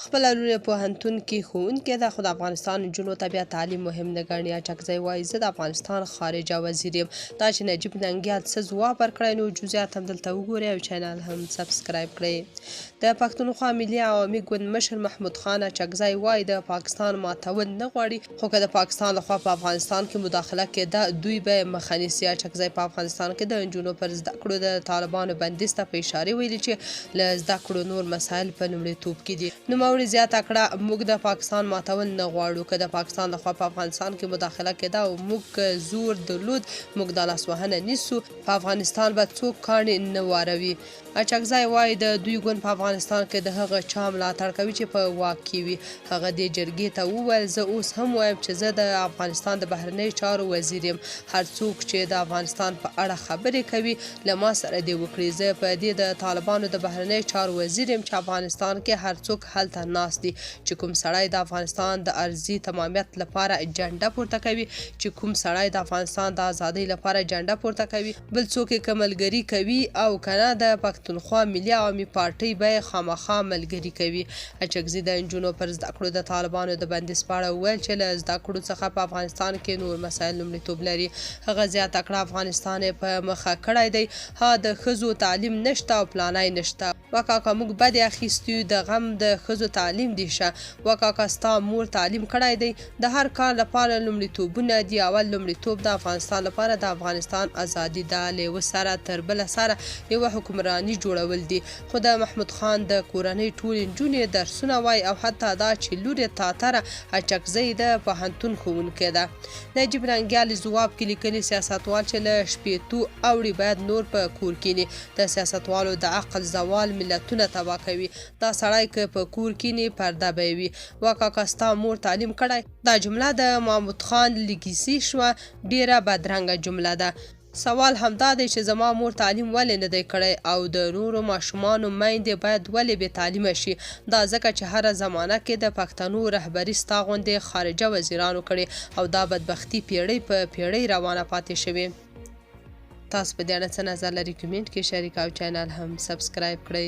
خپل لوري پوهنتون کې ښوونکی ده، خو د افغانستان نجونو ته بیا تعلیم مهم نه ګڼي. اچکزی وایي زه د افغانستان خارجه وزیر یم. دا چې نجیب ننګیال څه ځواب ورکړی نو جزئیات هم دلته وګورئ او چینل هم سبسکرایب کړئ. د پښتونخوا ملي عوامي ګوند مشر محمود خان اچکزی وایي د پاکستان ماتول نه غواړي، خو که د پاکستان لخوا په افغانستان کې مداخله کېده دوی به مخه نیسي. اچکزی په افغانستان کې د نجونو پر زده کړو د طالبانو بندیز ته په اشاره ویلي چې له زده کړو نور مسایل په لومړیتوب کې دي. نوموړي زیاته کړه موږ د پاکستان ماتول نه غواړو، که د پاکستان لخوا په افغانستان کې مداخله کېده او موږ زور درلود موږ د لاسوهنه نیسو، په افغانستان به څوک کاڼي نه واروي. اچکزی وایي د دوی ګوند په افغانستان کې د هغه چا ملاتړ کوي چې په واک کې وي. هغه دې جرګې ته وویل زه اوس هم وایم چې زه د افغانستان د بهرنیو چارو وزیر یم. هر څوک چې د افغانستان په اړه خبرې کوي له ما سره دې وکړي. زه په دې د طالبانو د بهرنیو چارو وزیر یم چې افغانستان کې هر څوک هلته ناست دي. چې کوم سړی د افغانستان د ارضي تمامیت لپاره جنډه پورته کوي، چې کوم سړی د افغانستان د ازادۍ لپاره جنډه پورته کوي، بل څوک یې که ملګري کوي او کنه د پښتونخوا ملي عوامي پارټۍ به یې خامخا ملګري کوي. اچکزي د نجونو پر زده کړو د طالبانو د بندیز په اړه وویل چې له زده کړو څخه په افغانستان کې نور مسایل لومړیتوب لري. هغه زیاته کړه افغانستان یې په مخه کړی دی، ها د ښځو تعلیم نشته او پلانای نشته. وکاکا موږ بد اخیستي یو د غم د ښځو تعلیم دی شه. وکاکا ستا مور تعلیم کړی دی. د هر کار لپاره لومړیتوبونه دي. اول لومړیتوب د افغانستان لپاره د افغانستان ازادي ده، له یوه سره تر بله سره یوه حکمراني جوړول دي. خو د محمود خان د کورنۍ ټولې نجونې درسونه وایي او حتی دا چې لور یې تاتره اچکزی د پوهنتون ښوونکی ده. نجیب ننګیال ځواب کې لیکلي سیاستوال چې له شپېتو اوړي باید نور په کور کیني. د سیاستوالو د عقل زوال ملتونه تباه کوي. دا سړی که په کور کیني پرده به وي. وکاکا ستا مور تعلیم کړی. دا جمله د محمود خان لیګسي شوه، ډیره بدرنګه جمله ده. سوال همدا دی چې زما مور تعلیم ولې نه دی کړی او د نورو ماشومانو میندې باید ولې بې تعلیمه شي؟ دا ځکه چې هره زمانه کې د پښتنو رهبري ستا غوندې خارجه وزیرانو کړې او دا بدبختي پیړۍ په پیړۍ روانه پاتې شوې. تاسو په دې اړه څه نظر لرئ؟ کمنټ کې شریک او چینل هم سبسکرایب کړئ.